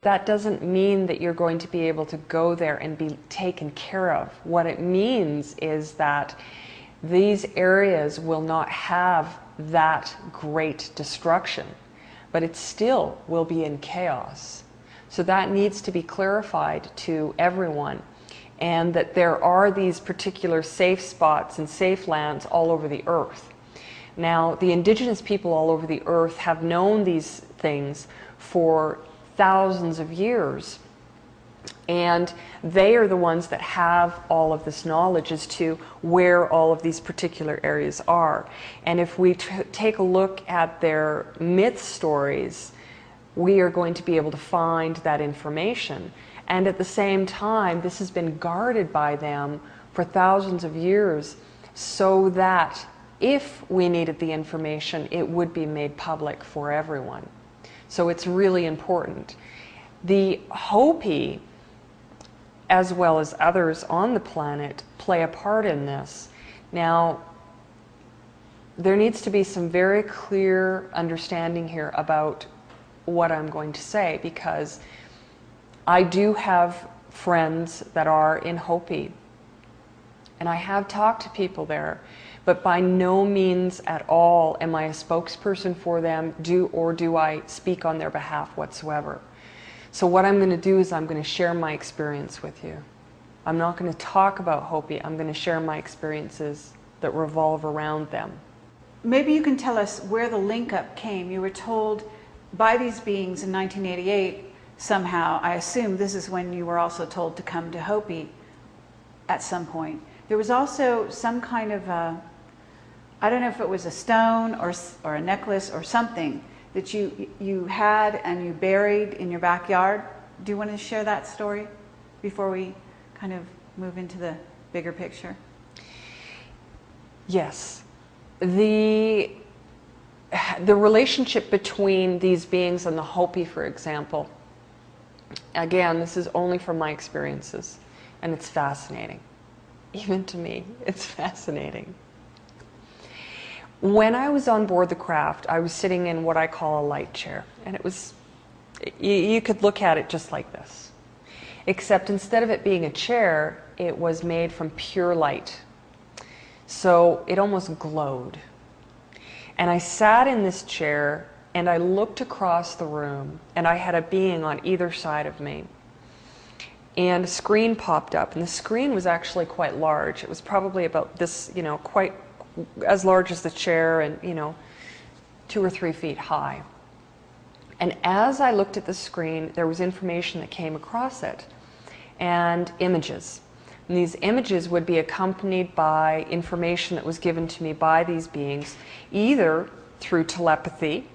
That doesn't mean that you're going to be able to go there and be taken care of. What it means is that these areas will not have that great destruction, but it still will be in chaos. So that needs to be clarified to everyone, and that there are these particular safe spots and safe lands all over the earth. Now, the indigenous people all over the earth have known these things for thousands of years, and they are the ones that have all of this knowledge as to where all of these particular areas are. And if we take a look at their myth stories, we are going to be able to find that information. And at the same time, this has been guarded by them for thousands of years, so that if we needed the information, it would be made public for everyone. So it's really important. The Hopi, as well as others on the planet, play a part in this. Now, there needs to be some very clear understanding here about what I'm going to say, because I do have friends that are in Hopi, and I have talked to people there, but by no means at all am I a spokesperson for them, or do I speak on their behalf whatsoever. So what I'm going to do is I'm going to share my experience with you. I'm not going to talk about Hopi. I'm going to share my experiences that revolve around them. Maybe you can tell us where the link up came. You were told by these beings in 1988 somehow. I assume this is when you were also told to come to Hopi at some point. There was also some kind of a, I don't know if it was a stone or a necklace or something that you had and you buried in your backyard. Do you want to share that story before we kind of move into the bigger picture? Yes. The relationship between these beings and the Hopi, for example, again, this is only from my experiences, and it's fascinating. Even to me, it's fascinating. When I was on board the craft, I was sitting in what I call a light chair, and it was, you could look at it just like this, except instead of it being a chair, it was made from pure light. So it almost glowed. And I sat in this chair and I looked across the room, and I had a being on either side of me. And a screen popped up, and the screen was actually quite large. It was probably about this, quite as large as the chair, and 2 or 3 feet high. And as I looked at the screen, there was information that came across it, and images. And these images would be accompanied by information that was given to me by these beings, either through telepathy,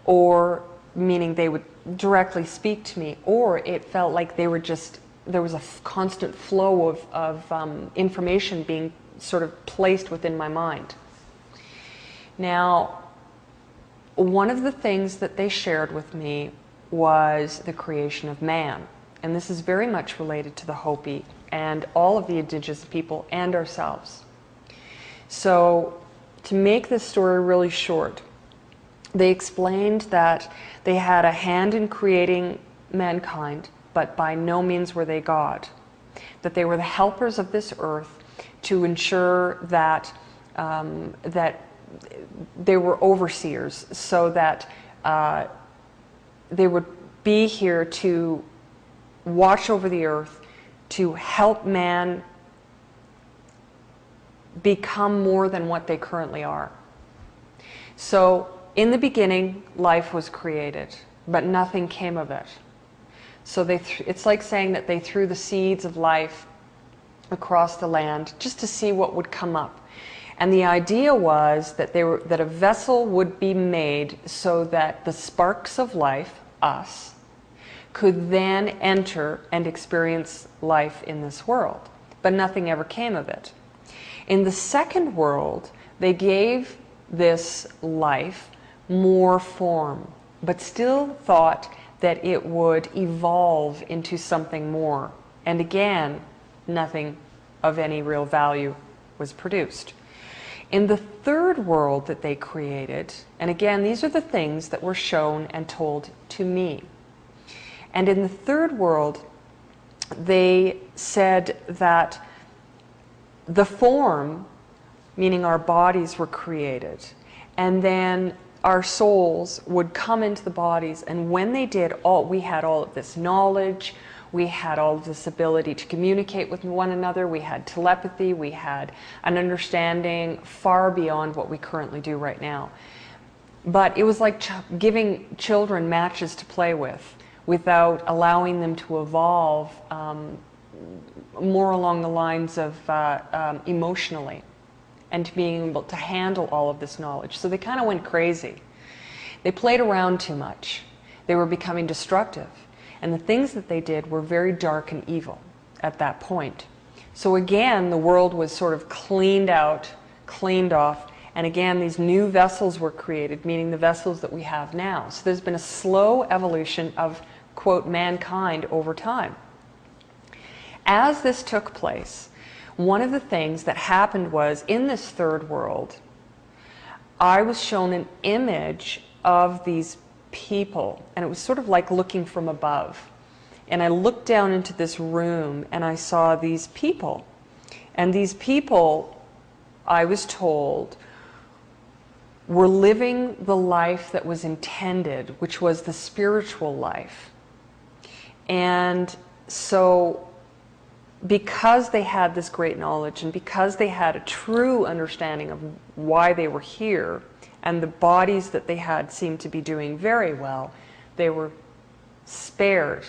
or meaning they would directly speak to me, or it felt like they were just, there was a constant flow of information being sort of placed within my mind. Now, one of the things that they shared with me was the creation of man. And this is very much related to the Hopi and all of the indigenous people and ourselves. So, to make this story really short, they explained that they had a hand in creating mankind, but by no means were they God. That they were the helpers of this earth to ensure that that they were overseers, so that they would be here to watch over the earth, to help man become more than what they currently are. So in the beginning, life was created, but nothing came of it. So it's like saying that they threw the seeds of life across the land just to see what would come up. And the idea was that that a vessel would be made so that the sparks of life, us, could then enter and experience life in this world. But nothing ever came of it. In the second world, they gave this life more form, but still thought that it would evolve into something more. And again, nothing of any real value was produced. In the third world that they created, and again, these are the things that were shown and told to me. And in the third world, they said that the form, meaning our bodies, were created, and then our souls would come into the bodies, and when they did, we had all of this knowledge, we had all of this ability to communicate with one another, we had telepathy, we had an understanding far beyond what we currently do right now. But it was like giving children matches to play with without allowing them to evolve more along the lines of emotionally, and to being able to handle all of this knowledge. So they kind of went crazy. They played around too much. They were becoming destructive. And the things that they did were very dark and evil at that point. So again, the world was sort of cleaned out, cleaned off, and again, these new vessels were created, meaning the vessels that we have now. So there's been a slow evolution of, quote, mankind over time. As this took place, one of the things that happened was, in this third world, I was shown an image of these people, and it was sort of like looking from above. And I looked down into this room, and I saw these people. And these people, I was told, were living the life that was intended, which was the spiritual life. And so, because they had this great knowledge, and because they had a true understanding of why they were here, and the bodies that they had seemed to be doing very well, they were spared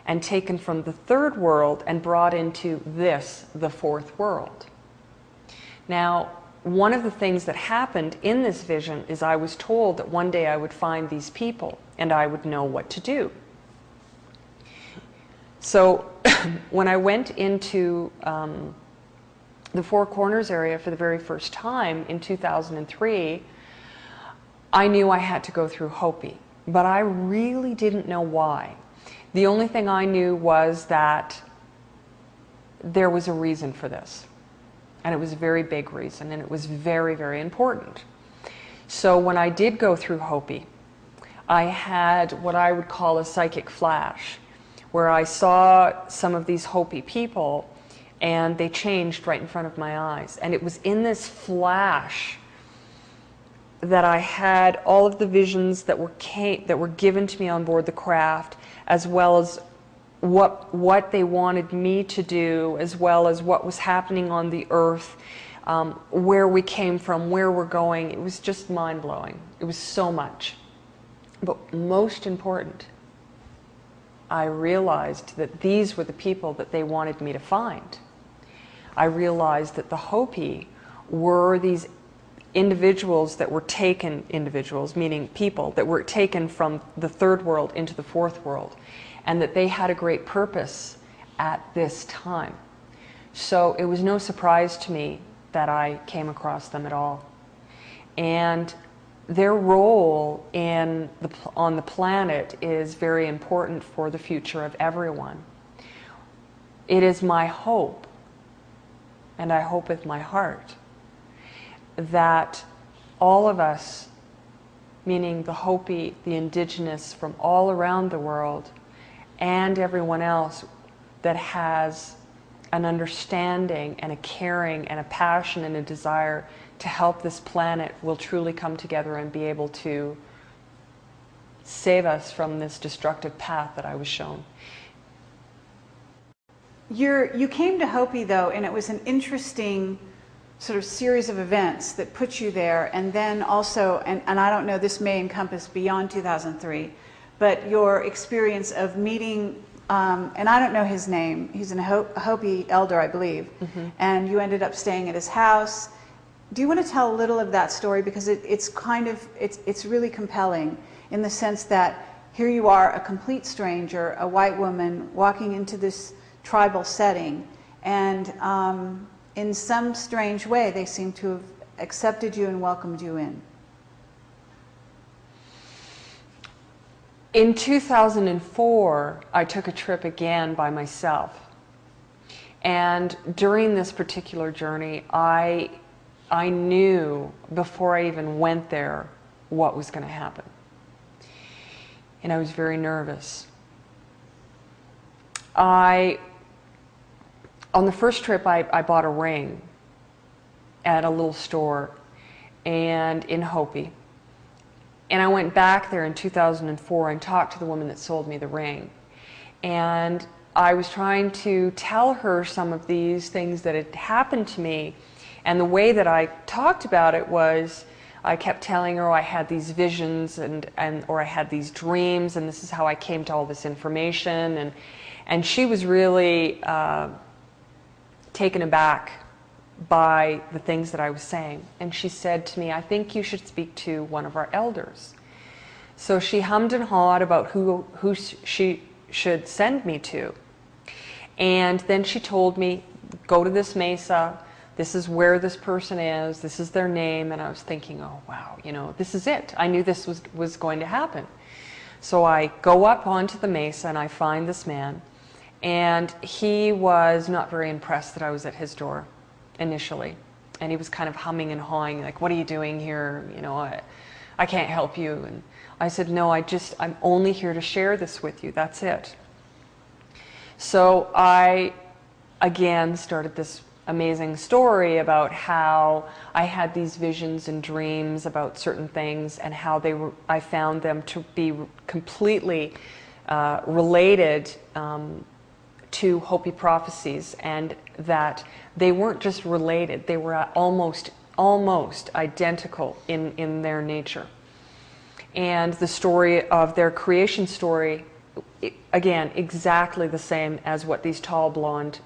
and taken from the third world and brought into this, the fourth world. Now, one of the things that happened in this vision is I was told that one day I would find these people and I would know what to do. So when I went into the Four Corners area for the very first time in 2003, I knew I had to go through Hopi, but I really didn't know why. The only thing I knew was that there was a reason for this, and it was a very big reason, and it was very, very important. So when I did go through Hopi, I had what I would call a psychic flash, where I saw some of these Hopi people, and they changed right in front of my eyes. And it was in this flash that I had all of the visions that were given to me on board the craft, as well as what they wanted me to do, as well as what was happening on the earth, where we came from, where we're going. It was just mind-blowing. It was so much. But most important, I realized that these were the people that they wanted me to find. I realized that the Hopi were these individuals that were taken, individuals meaning people that were taken from the third world into the fourth world, and that they had a great purpose at this time. So it was no surprise to me that I came across them at all. And their role on the planet is very important for the future of everyone. It is my hope, and I hope with my heart, that all of us, meaning the Hopi, the indigenous from all around the world, and everyone else that has an understanding and a caring and a passion and a desire to help this planet, will truly come together and be able to save us from this destructive path that I was shown. You came to Hopi, though, and it was an interesting sort of series of events that put you there, and then also, and I don't know, this may encompass beyond 2003, but your experience of meeting, and I don't know his name, he's a Hopi elder, I believe, and you ended up staying at his house. Do you want to tell a little of that story? Because it's really compelling in the sense that here you are, a complete stranger, a white woman, walking into this tribal setting, and in some strange way, they seem to have accepted you and welcomed you in. In 2004, I took a trip again by myself. And during this particular journey, I knew before I even went there what was going to happen. And I was very nervous. on the first trip, I bought a ring at a little store and in Hopi. And I went back there in 2004 and talked to the woman that sold me the ring. And I was trying to tell her some of these things that had happened to me. And the way that I talked about it was, I kept telling her, oh, I had these visions or I had these dreams, and this is how I came to all this information. And she was really taken aback by the things that I was saying. And she said to me, I think you should speak to one of our elders. So she hummed and hawed about who she should send me to. And then she told me, go to this mesa, this is where this person is, this is their name. And I was thinking, oh wow, you know, this is it. I knew this was going to happen. So I go up onto the mesa and I find this man, and he was not very impressed that I was at his door initially. And he was kind of humming and hawing, like, what are you doing here? You know, I can't help you. And I said, no, I'm only here to share this with you. That's it. So I, again, started this amazing story about how I had these visions and dreams about certain things, and how I found them to be completely related to Hopi prophecies, and that they weren't just related, they were almost identical in their nature. And the story of their creation story, again, exactly the same as what these tall blonde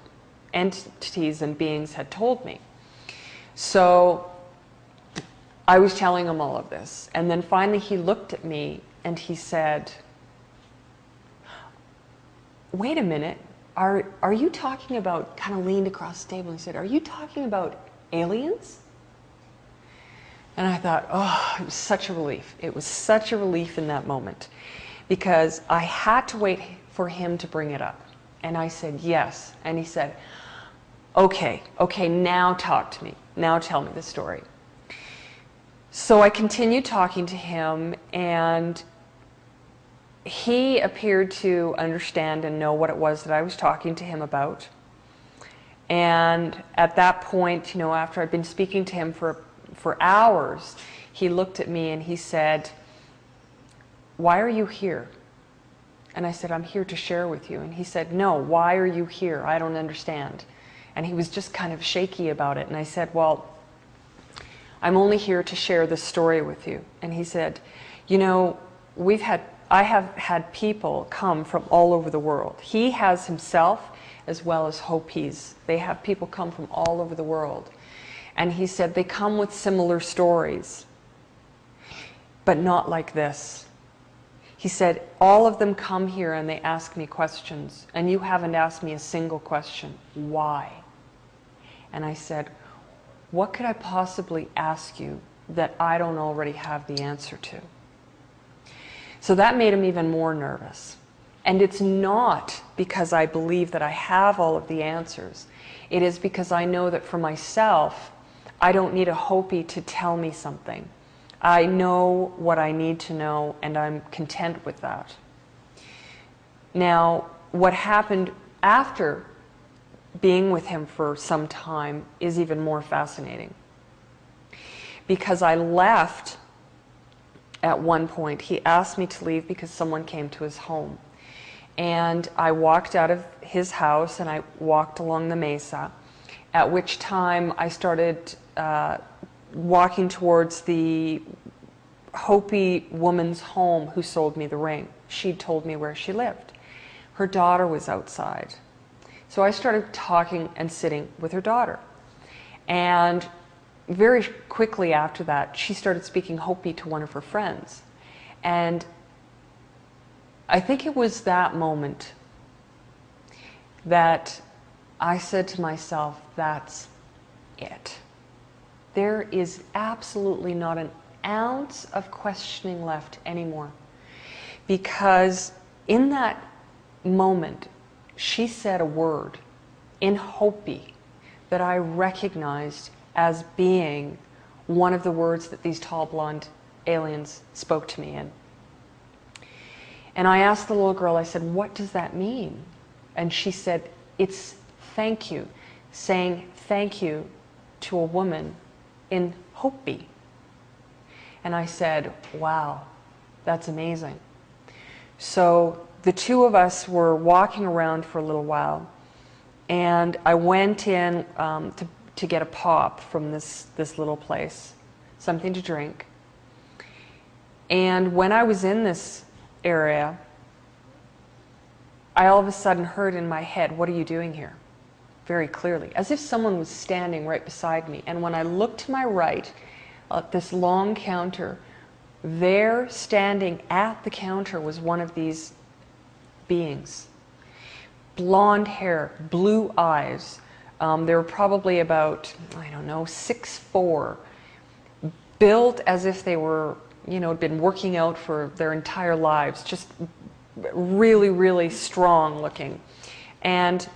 entities and beings had told me. So I was telling him all of this, and then finally he looked at me and he said, wait a minute, are you talking about, kind of leaned across the table and he said, are you talking about aliens? And I thought, oh, it was such a relief. It was such a relief in that moment, because I had to wait for him to bring it up. And I said, yes. And he said, okay, now talk to me. Now tell me the story. So I continued talking to him, and he appeared to understand and know what it was that I was talking to him about. And at that point, you know, after I'd been speaking to him for hours, he looked at me and he said, why are you here? And I said, I'm here to share with you. And he said, no, why are you here? I don't understand. And he was just kind of shaky about it. And I said, well, I'm only here to share this story with you. And he said, you know, I have had people come from all over the world. He has himself, as well as Hopis. They have people come from all over the world. And he said, they come with similar stories, but not like this. He said, all of them come here and they ask me questions, and you haven't asked me a single question. Why? And I said, what could I possibly ask you that I don't already have the answer to? So that made him even more nervous. And it's not because I believe that I have all of the answers. It is because I know that for myself, I don't need a Hopi to tell me something. I know what I need to know, and I'm content with that. Now, what happened after being with him for some time is even more fascinating. Because I left at one point. He asked me to leave because someone came to his home. And I walked out of his house and I walked along the mesa, at which time I started walking towards the Hopi woman's home who sold me the ring. She'd told me where she lived. Her daughter was outside. So I started talking and sitting with her daughter. And very quickly after that, she started speaking Hopi to one of her friends. And I think it was that moment that I said to myself, that's it. There is absolutely not an ounce of questioning left anymore. Because in that moment, she said a word in Hopi that I recognized as being one of the words that these tall blonde aliens spoke to me in. And I asked the little girl, I said, what does that mean? And she said, it's thank you, saying thank you to a woman in Hopi. And I said, wow, that's amazing. So the two of us were walking around for a little while, and I went in to get a pop from this little place, something to drink. And when I was in this area, I all of a sudden heard in my head, what are you doing here? Very clearly, as if someone was standing right beside me. And when I looked to my right, at this long counter, there standing at the counter was one of these beings. Blonde hair, blue eyes. They were probably about, I don't know, 6'4", built as if they were, you know, been working out for their entire lives, just really, really strong looking. And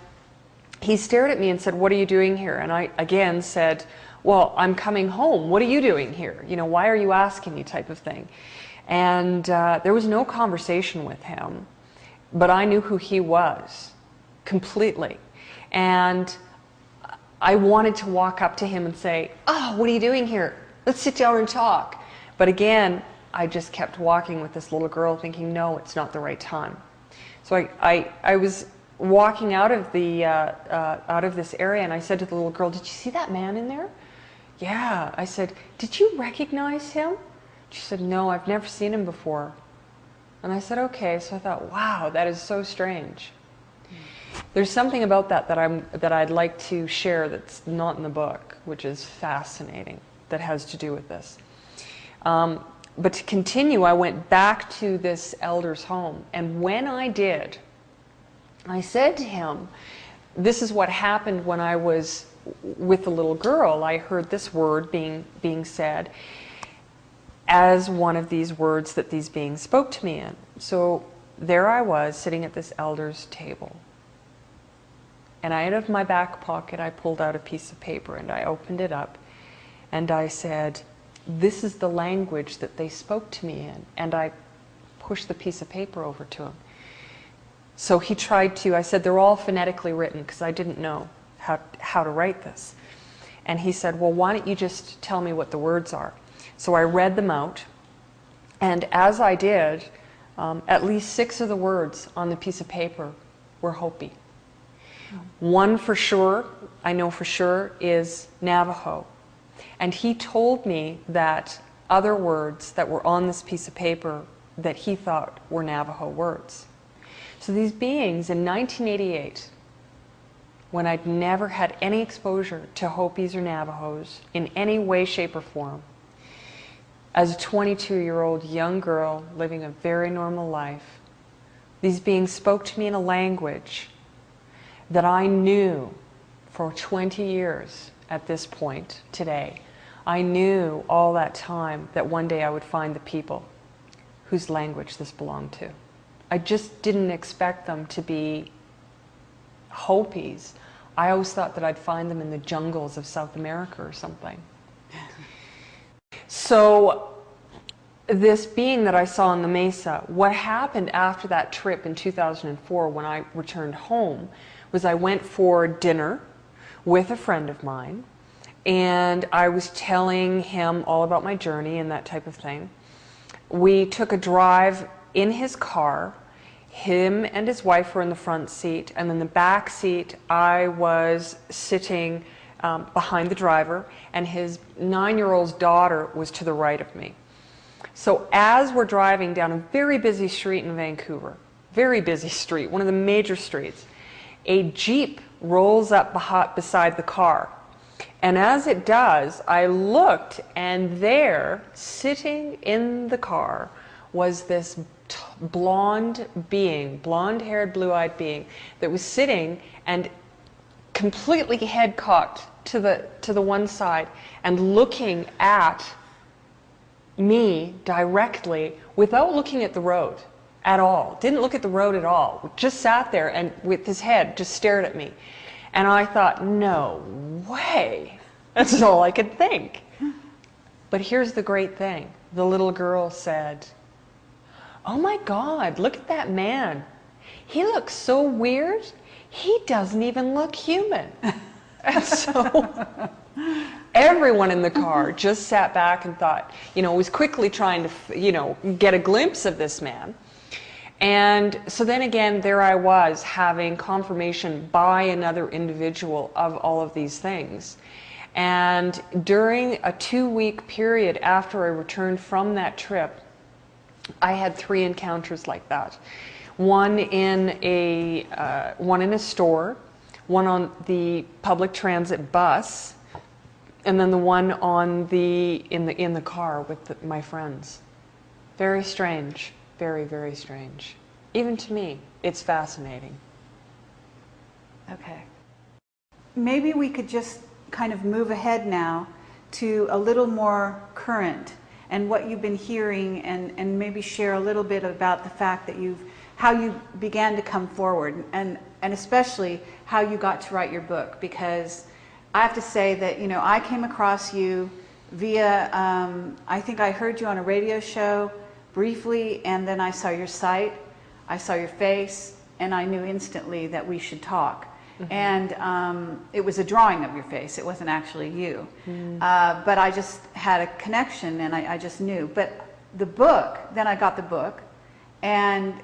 he stared at me and said, what are you doing here? And I again said, well, I'm coming home. What are you doing here? You know, why are you asking me, type of thing. And there was no conversation with him, but I knew who he was completely. And I wanted to walk up to him and say, oh, what are you doing here? Let's sit down and talk. But again, I just kept walking with this little girl thinking, no, it's not the right time. So I was walking out of this area, and I said to the little girl, did you see that man in there? Yeah. I said, did you recognize him? She said, no, I've never seen him before. And I said, okay. So I thought, wow, that is so strange. There's something about that I'd like to share that's not in the book, which is fascinating, that has to do with this. But to continue, I went back to this elder's home, and when I did, I said to him, this is what happened when I was with the little girl. I heard this word being said as one of these words that these beings spoke to me in. So there I was sitting at this elder's table, and out of my back pocket I pulled out a piece of paper and I opened it up and I said, this is the language that they spoke to me in. And I pushed the piece of paper over to him. So he tried to, I said, they're all phonetically written, because I didn't know how to write this. And he said, well, why don't you just tell me what the words are? So I read them out, and as I did, at least 6 of the words on the piece of paper were Hopi. One for sure, I know for sure, is Navajo. And he told me that other words that were on this piece of paper that he thought were Navajo words. So these beings in 1988, when I'd never had any exposure to Hopis or Navajos in any way, shape, or form, as a 22-year-old young girl living a very normal life, these beings spoke to me in a language that I knew for 20 years at this point today. I knew all that time that one day I would find the people whose language this belonged to. I just didn't expect them to be Hopis. I always thought that I'd find them in the jungles of South America or something. So this being that I saw on the mesa, what happened after that trip in 2004 when I returned home was I went for dinner with a friend of mine, and I was telling him all about my journey and that type of thing. We took a drive in his car. Him and his wife were in the front seat, and in the back seat I was sitting behind the driver, and his 9-year-old's daughter was to the right of me. So as we're driving down a very busy street in Vancouver, very busy street, one of the major streets, a Jeep rolls up beside the car. And as it does, I looked, and there, sitting in the car, was this blonde being, blonde-haired, blue-eyed being, that was sitting and completely head-cocked to the one side and looking at me directly without looking at the road at all. Didn't look at the road at all. Just sat there and with his head just stared at me. And I thought, no way. That's all I could think. But here's the great thing. The little girl said, oh my God, look at that man. He looks so weird. he doesn't even look human. And so everyone in the car just sat back and thought, was quickly trying to, get a glimpse of this man. And so then again, there I was having confirmation by another individual of all of these things. And during a 2-week period after I returned from that trip, I had 3 encounters like that. One in a store, one on the public transit bus, and then the one on in the car with my friends. Very strange, very, very strange. Even to me, it's fascinating. Okay. Maybe we could just kind of move ahead now to a little more current and what you've been hearing, and maybe share a little bit about the fact that how you began to come forward, and especially how you got to write your book. Because I have to say that, I came across you via, I think I heard you on a radio show briefly, and then I saw your site, I saw your face, and I knew instantly that we should talk. Mm-hmm. And it was a drawing of your face, it wasn't actually you. Mm. But I just had a connection, and I just knew. But the book, then I got the book, and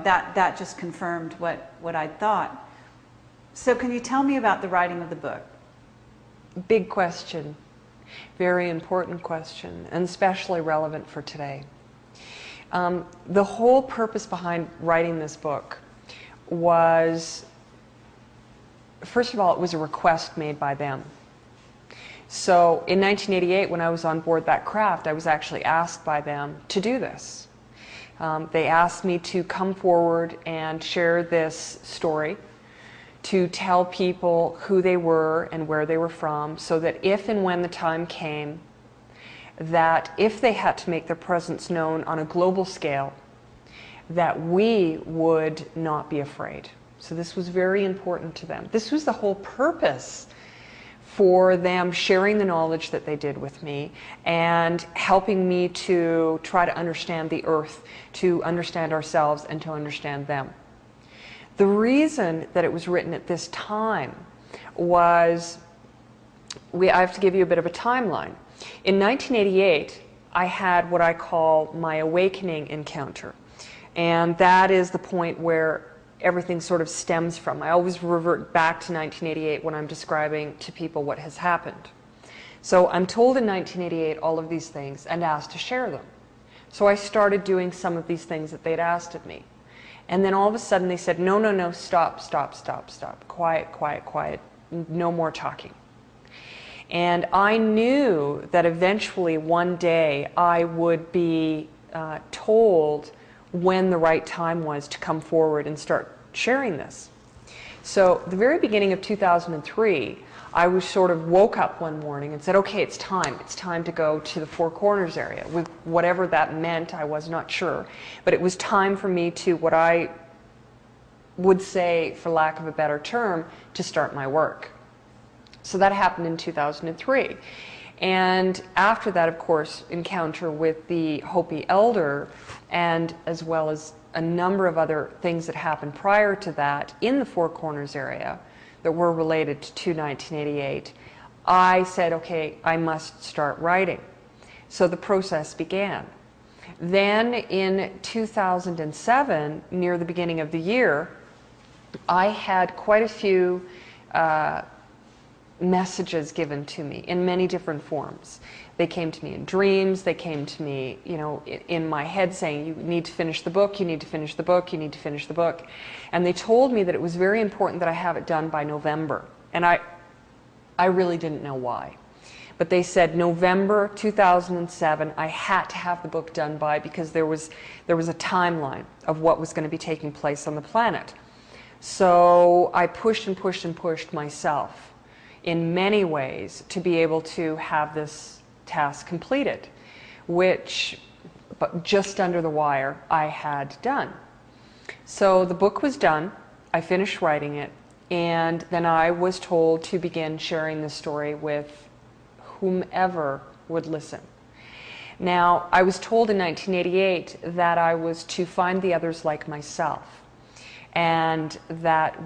that just confirmed what I thought. So can you tell me about the writing of the book? Big question, very important question, and especially relevant for today. The whole purpose behind writing this book was, first of all, it was a request made by them. So in 1988, when I was on board that craft, I was actually asked by them to do this. They asked me to come forward and share this story, to tell people who they were and where they were from, so that if and when the time came, that if they had to make their presence known on a global scale, that we would not be afraid. So this was very important to them. This was the whole purpose for them sharing the knowledge that they did with me and helping me to try to understand the earth, to understand ourselves, and to understand them. The reason that it was written at this time was, I have to give you a bit of a timeline. In 1988, I had what I call my awakening encounter. And that is the point where everything sort of stems from. I always revert back to 1988 when I'm describing to people what has happened. So I'm told in 1988 all of these things and asked to share them. So I started doing some of these things that they'd asked of me. And then all of a sudden they said, no, no, no, stop, stop, stop, stop. Quiet, quiet, quiet. No more talking. And I knew that eventually one day I would be told when the right time was to come forward and start sharing this. So the very beginning of 2003, I was sort of woke up one morning and said, okay, it's time to go to the Four Corners area. With whatever that meant, I was not sure. But it was time for me to, what I would say, for lack of a better term, to start my work. So that happened in 2003. And after that, of course, encounter with the Hopi elder, and as well as a number of other things that happened prior to that in the Four Corners area that were related to 1988, I said, okay, I must start writing. So the process began. Then in 2007, near the beginning of the year, I had quite a few messages given to me in many different forms. They came to me in dreams, they came to me, in my head saying, you need to finish the book, you need to finish the book, you need to finish the book. And they told me that it was very important that I have it done by November. And I really didn't know why. But they said November 2007, I had to have the book done by, because there was a timeline of what was going to be taking place on the planet. So I pushed and pushed and pushed myself in many ways to be able to have this task completed, which, but just under the wire, I had done. So the book was done, I finished writing it, and then I was told to begin sharing the story with whomever would listen. Now, I was told in 1988 that I was to find the others like myself, and that